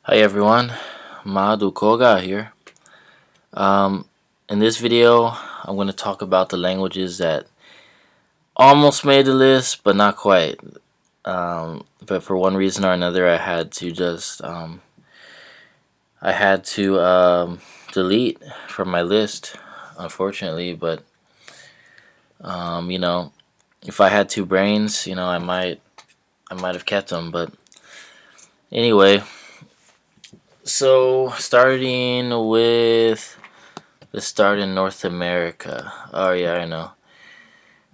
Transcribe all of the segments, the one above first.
Hi everyone, Madu Koga here. In this video, I'm going to talk about the languages that almost made the list, but not quite. But for one reason or another, I had to delete from my list, unfortunately. But you know, if I had two brains, I might have kept them. But anyway, so starting with let's start in North America. Oh yeah, I know.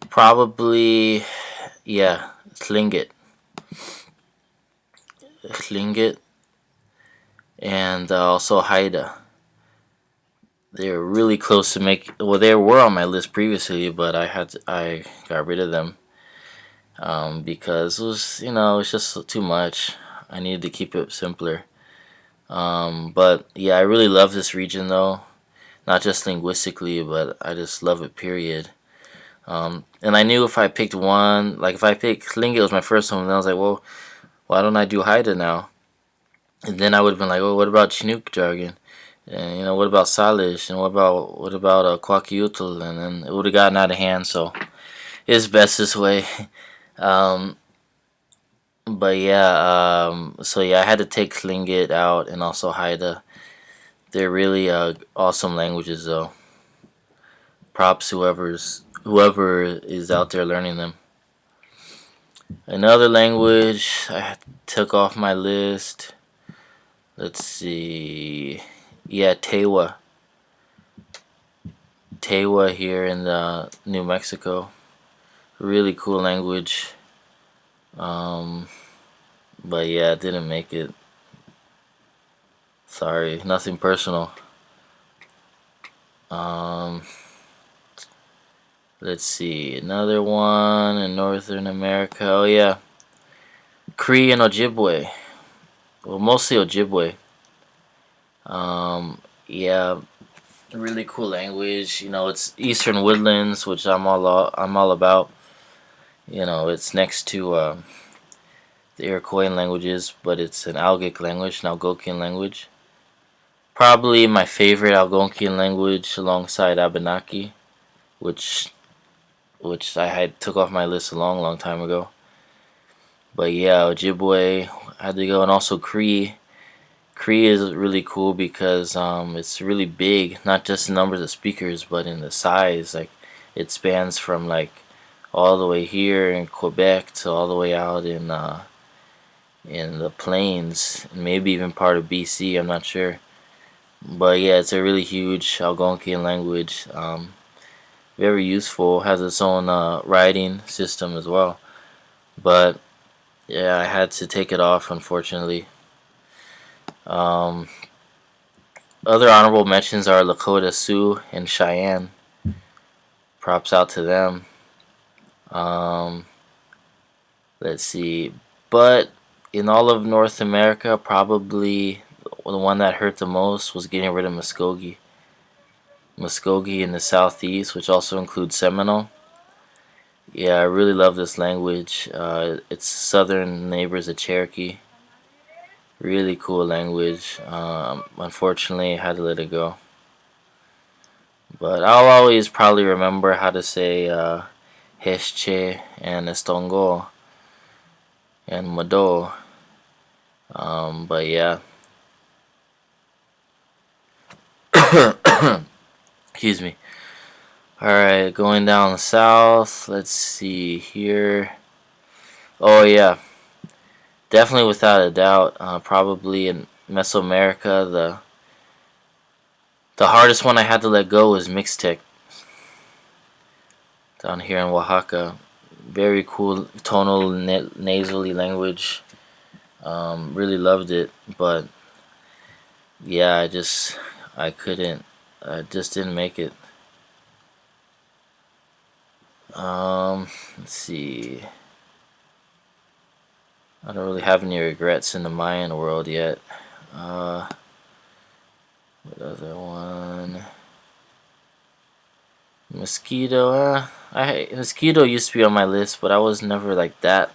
Probably, yeah, Tlingit. Tlingit and also Haida. They're really close to well, they were on my list previously, but I got rid of them because it was, it's just too much. I needed to keep it simpler. But yeah, I really love this region though. Not just linguistically, but I just love it, period. And I knew if I picked one, like if I picked Tlingit was my first one, then I was like, well, why don't I do Haida now? And then I would have been like, oh, what about Chinook jargon? And what about Salish? And what about Kwakiutl? And then it would have gotten out of hand. So it's best this way. um, but yeah, so yeah, I had to take Tlingit out and also Haida. They're really awesome languages, though. Props whoever is out there learning them. Another language I took off my list. Let's see. Yeah, Taehwa. Taehwa here in New Mexico. Really cool language. But yeah, it didn't make it. Sorry, nothing personal. Let's see. Another one in Northern America. Oh yeah. Cree and Ojibwe. Well, mostly Ojibwe. Yeah, really cool language. It's Eastern Woodlands, which I'm all about. It's next to the Iroquois languages, but it's an Algic language, an Algonquian language. Probably my favorite Algonquian language alongside Abenaki, which I had took off my list a long time ago. But yeah, Ojibwe had to go, and also Cree. Cree is really cool because it's really big, not just in numbers of speakers, but in the size. Like it spans from like all the way here in Quebec to all the way out in the plains, and maybe even part of BC. I'm not sure, but yeah, it's a really huge Algonquian language. Very useful. Has its own writing system as well. But yeah, I had to take it off, unfortunately. Other honorable mentions are Lakota Sioux and Cheyenne. Props out to them. Let's see. But in all of North America, probably the one that hurt the most was getting rid of Muskogee. Muskogee in the southeast, which also includes Seminole. Yeah, I really love this language. Its southern neighbors, the Cherokee. Really cool language. Unfortunately, I had to let it go. But I'll always probably remember how to say Hesche and Estongo and Mado. But yeah. Excuse me. Alright, going down south. Let's see here. Oh yeah. Definitely without a doubt. Probably in Mesoamerica, the hardest one I had to let go was Mixtec. Down here in Oaxaca. Very cool tonal nasally language. Really loved it, but yeah, I couldn't. I just didn't make it. Let's see. I don't really have any regrets in the Mayan world yet. What other one? Mosquito. Mosquito used to be on my list, but I was never like that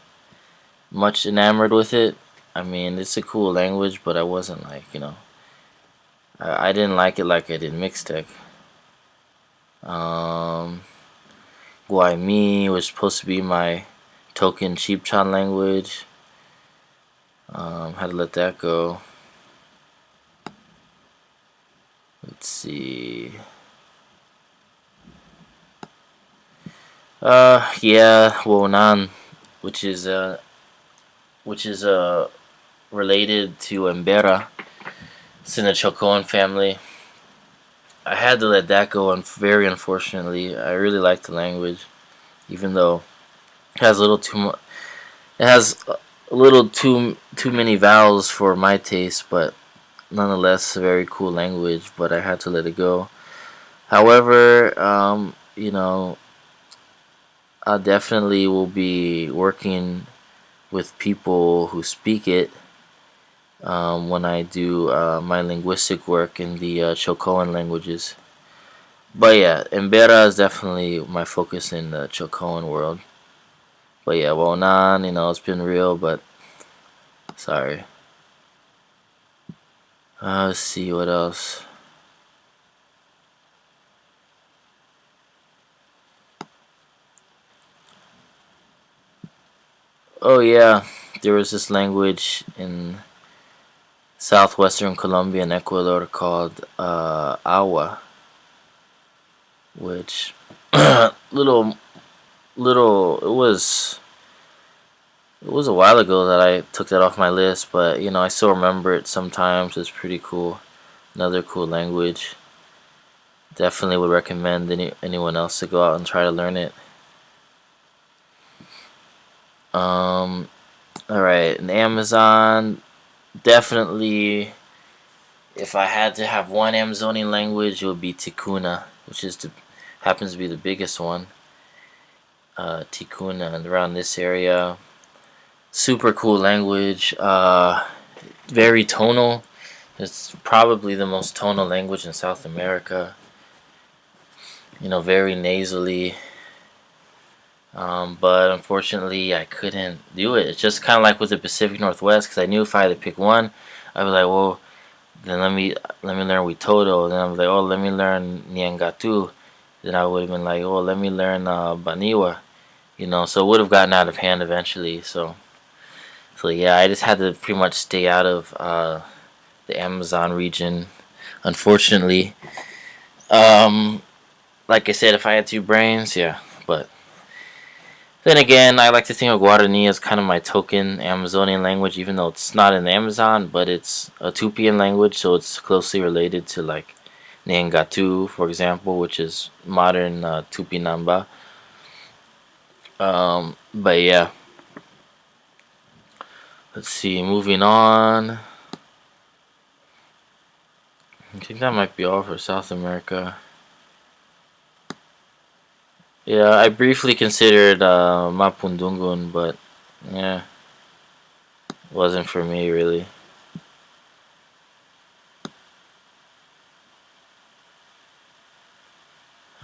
much enamored with it. I mean, it's a cool language, but I wasn't like, I didn't like it like I did Mixtec. Um, Guaymi was supposed to be my token Chibchan language. Had to let that go. Let's see. Yeah, Wonan, which is which is related to Embera. It's in the Chocoan family. I had to let that go, and very unfortunately, I really like the language, even though it has a little too much. It has a little too many vowels for my taste, but nonetheless, a very cool language. But I had to let it go. However, I definitely will be working with people who speak it when I do my linguistic work in the Chocoan languages. But yeah, Embera is definitely my focus in the Chocoan world. But yeah, Wonan, it's been real, but sorry. Let's see what else. Oh yeah, there was this language in southwestern Colombia and Ecuador called alwah, which little it was a while ago that I took that off my list, but I still remember it sometimes. It's pretty cool. Another cool language. Definitely would recommend anyone else to go out and try to learn it. Alright, in Amazon, definitely, if I had to have one Amazonian language, it would be Tikuna, which happens to be the biggest one. Tikuna, and around this area. Super cool language. Very tonal. It's probably the most tonal language in South America. Very nasally. But unfortunately, I couldn't do it. It's just kind of like with the Pacific Northwest, because I knew if I had to pick one, I'd be like, well, then let me learn Witoto. Then I'm like, oh, let me learn Nyangatu. Then I would have been like, oh, let me learn Baniwa. So it would have gotten out of hand eventually. So yeah, I just had to pretty much stay out of the Amazon region, unfortunately. Like I said, if I had two brains, yeah, but. Then again, I like to think of Guarani as kind of my token Amazonian language, even though it's not in the Amazon, but it's a Tupian language, so it's closely related to like Nyangatu, for example, which is modern Tupinamba. But yeah, let's see. Moving on, I think that might be all for South America. Yeah, I briefly considered Mapundungun, but yeah, wasn't for me really.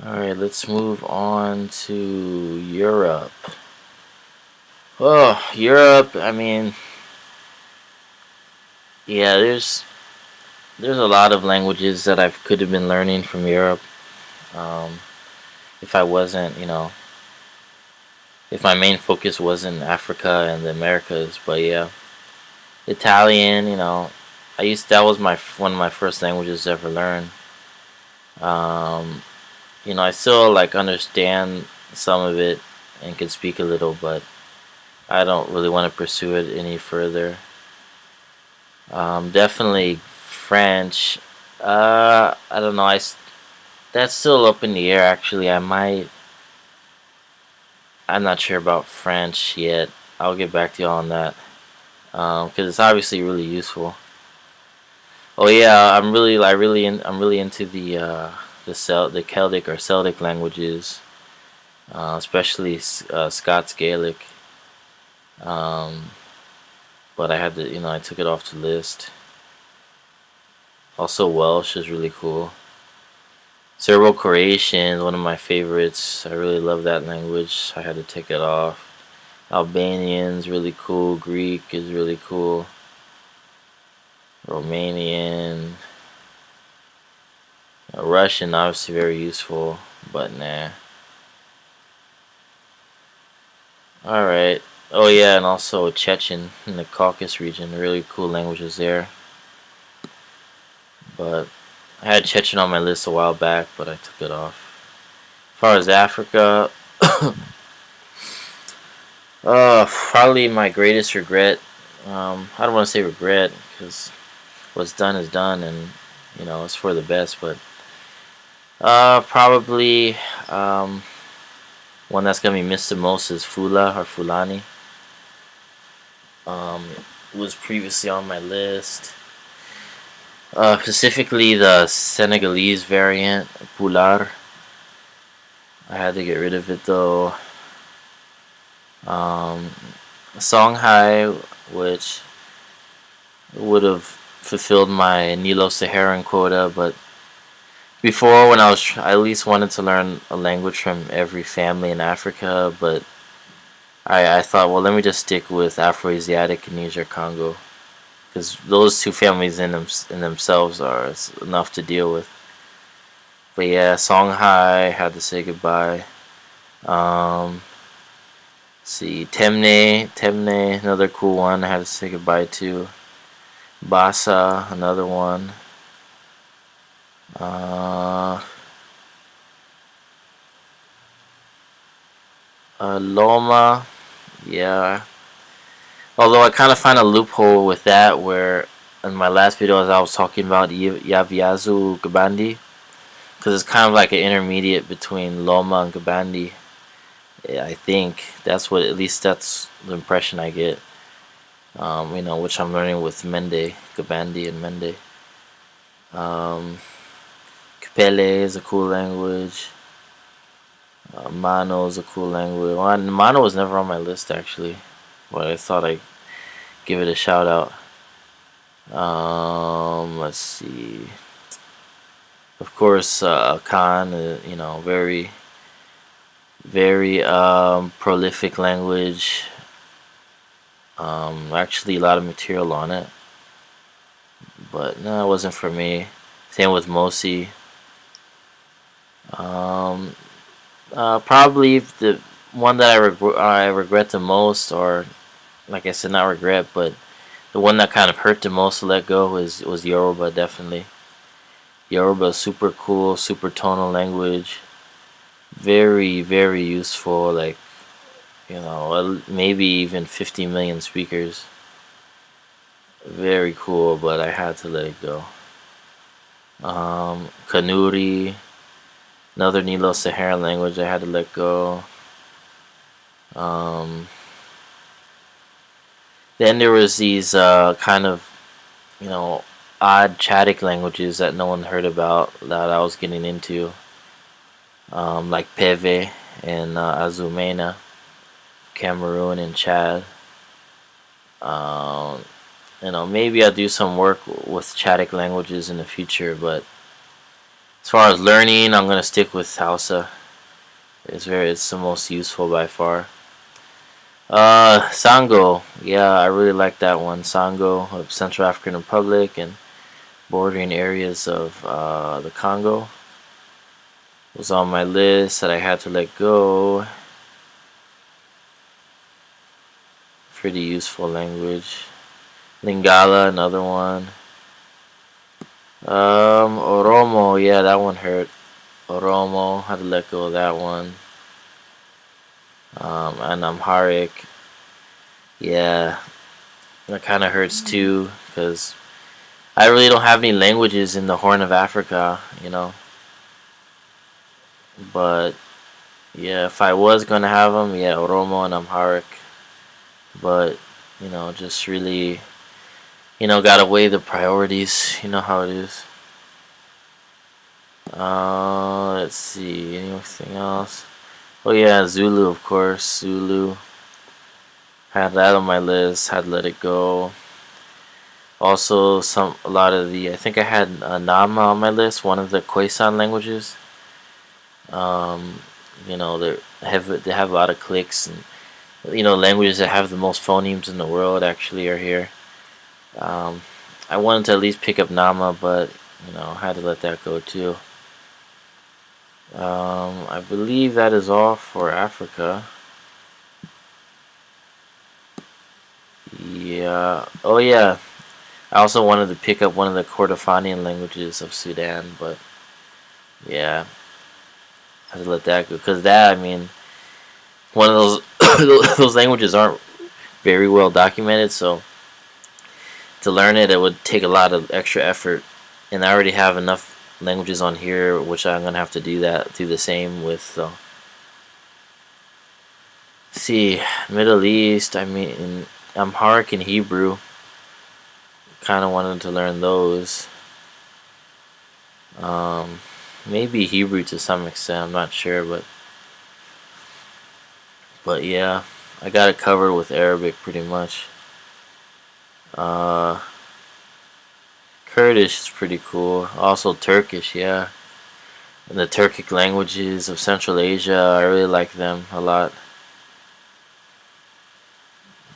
Alright, let's move on to Europe. Oh, Europe, I mean, yeah, there's a lot of languages that I could have been learning from Europe. Um, if I wasn't, if my main focus wasn't Africa and the Americas, but yeah, Italian, that was one of my first languages to ever learn. Um, I still like understand some of it and can speak a little, but I don't really want to pursue it any further. Definitely French. I don't know. That's still up in the air. Actually, I might. I'm not sure about French yet. I'll get back to you on that. Because it's obviously really useful. Oh yeah, I'm really into the Celtic or Celtic languages, especially Scots Gaelic. Um, but I had to, I took it off the list. Also, Welsh is really cool. Serbo-Croatian is one of my favorites. I really love that language. I had to take it off. Albanian's really cool. Greek is really cool. Romanian, Russian, obviously very useful, but nah. Alright. Oh yeah, and also Chechen in the Caucasus region. Really cool languages there. But I had Chechen on my list a while back, but I took it off. As far as Africa, probably my greatest regret. I don't want to say regret because what's done is done, and it's for the best. But probably one that's gonna be missed the most is Fula or Fulani. It was previously on my list. Specifically the Senegalese variant, Pular. I had to get rid of it though. Um, Songhai, which would have fulfilled my Nilo-Saharan quota, but before, when I at least wanted to learn a language from every family in Africa, but I thought, well, let me just stick with Afroasiatic and Niger Congo, because those two families in themselves are enough to deal with. But yeah, Songhai had to say goodbye. See, Temne, another cool one I had to say goodbye to. Bassa, another one. Loma, yeah. Although I kind of find a loophole with that, where in my last videos I was talking about Yaviazu Gabandi, because it's kind of like an intermediate between Loma and Gabandi. Yeah, I think that's what, at least that's the impression I get. Which I'm learning with Mende, Gabandi and Mende. Kapele is a cool language. Mano is a cool language. Well, Mano was never on my list actually, but I thought I'd give it a shout out. Let's see. Of course, Khan, very, very prolific language. Actually, a lot of material on it, but no, it wasn't for me. Same with Mosi. Probably the one that I regret the most, or like I said, not regret, but the one that kind of hurt the most to let go was Yoruba, definitely. Yoruba is super cool, super tonal language, very, very useful. Like, maybe even 50 million speakers. Very cool, but I had to let it go. Kanuri, another Nilo-Saharan language I had to let go. Then there was these kind of, odd Chadic languages that no one heard about that I was getting into, like Peve and Azumena, Cameroon and Chad. Maybe I'll do some work with Chadic languages in the future, but as far as learning, I'm gonna stick with Hausa. It's the most useful by far. Sango, yeah, I really like that one. Sango of Central African Republic and bordering areas of the Congo was on my list that I had to let go. Pretty useful language. Lingala, another one. Oromo, yeah, that one hurt. Oromo, had to let go of that one. And Amharic, yeah, that kind of hurts too, because I really don't have any languages in the Horn of Africa, But yeah, if I was gonna have them, yeah, Oromo and Amharic. But just really, gotta weigh the priorities. You know how it is. Let's see, anything else? Oh yeah, Zulu, of course. Zulu. Had that on my list. Had to let it go. Also, a lot of I think I had Nama on my list. One of the Khoisan languages. They have a lot of clicks, and languages that have the most phonemes in the world actually are here. I wanted to at least pick up Nama, but you know, I had to let that go too. I believe that is all for Africa. Yeah. Oh yeah. I also wanted to pick up one of the Kordofanian languages of Sudan, but yeah, I had to let that go because that, I mean, one of those those languages aren't very well documented, so to learn it, it would take a lot of extra effort, and I already have enough languages on here, which I'm gonna have to do the same with. So, see, Middle East. I mean, Amharic and Hebrew. Kind of wanted to learn those. Um, Maybe Hebrew to some extent. I'm not sure, but yeah, I got it covered with Arabic pretty much. Uh, Kurdish is pretty cool. Also Turkish, yeah. And the Turkic languages of Central Asia, I really like them a lot.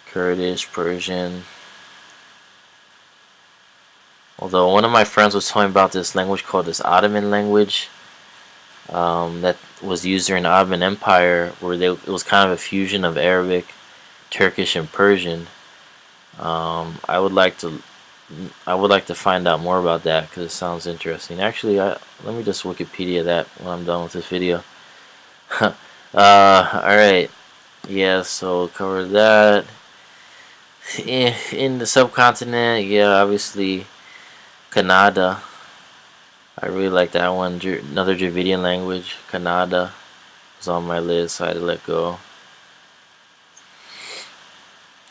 Kurdish, Persian. Although one of my friends was telling me about this language called this Ottoman language, that was used during the Ottoman Empire, where it was kind of a fusion of Arabic, Turkish, and Persian. I would like to find out more about that because it sounds interesting. Actually, let me just Wikipedia that when I'm done with this video. Alright. Yeah, so cover that. In the subcontinent, yeah, obviously Kannada. I really like that one. Another Dravidian language, Kannada, was on my list, so I had to let go.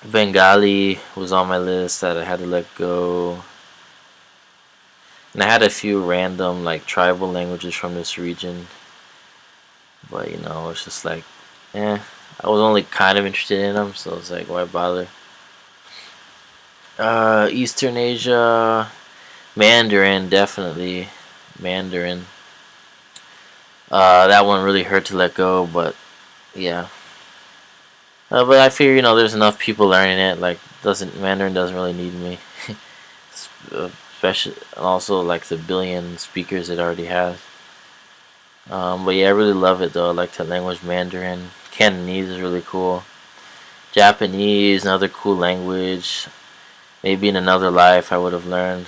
Bengali was on my list that I had to let go. And I had a few random like tribal languages from this region, but you know, it's just like, I was only kind of interested in them, so it's like, why bother? Eastern Asia, Mandarin, definitely Mandarin. That one really hurt to let go, but yeah. But I figure, you know, there's enough people learning it. Like, Mandarin doesn't really need me, especially also like the billion speakers it already has. But yeah, I really love it though. I like the language Mandarin. Cantonese is really cool. Japanese, another cool language. Maybe in another life I would have learned.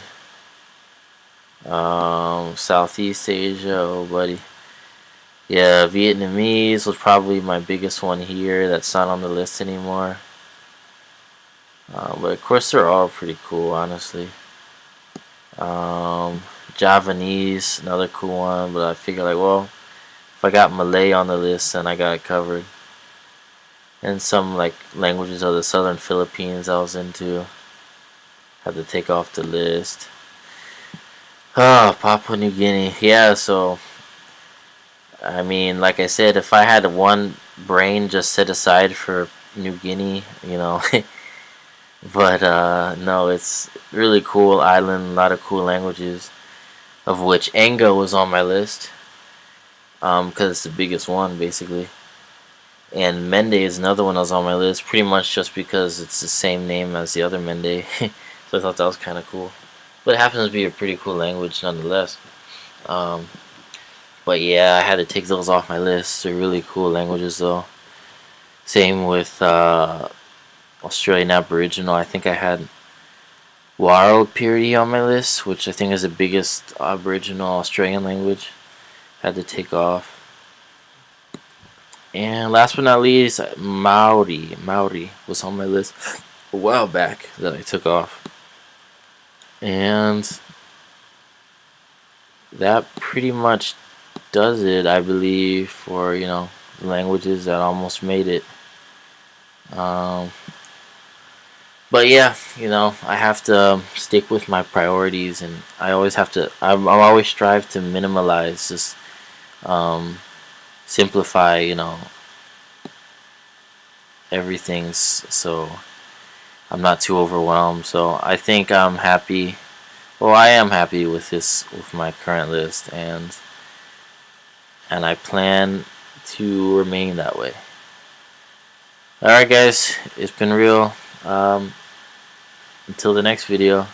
Southeast Asia, oh buddy. Yeah, Vietnamese was probably my biggest one here. That's not on the list anymore. But of course they're all pretty cool, honestly. Javanese, another cool one. But I figure like, well, if I got Malay on the list, then I got it covered. And some like languages of the southern Philippines I was into. Had to take off the list. Oh, Papua New Guinea. Yeah, so I mean, like I said, if I had one brain just set aside for New Guinea, you know, but no, it's really cool island, a lot of cool languages, of which Enga was on my list, because it's the biggest one basically. And Mende is another one that was on my list, pretty much just because it's the same name as the other Mende. So I thought that was kind of cool. But it happens to be a pretty cool language nonetheless. But yeah, I had to take those off my list. They're really cool languages though. Same with Australian Aboriginal. I think I had Warlpiri on my list, which I think is the biggest Aboriginal Australian language. Had to take off. And last but not least, Maori was on my list a while back that I took off. And that pretty much does it, I believe, for, you know, languages that almost made it. But yeah, you know, I have to stick with my priorities, and I always have to. I'm always strive to minimalize, just simplify, you know, everything, so I'm not too overwhelmed. So I think I'm happy. Well, I am happy with with my current list, and I plan to remain that way. Alright guys, it's been real. Until the next video.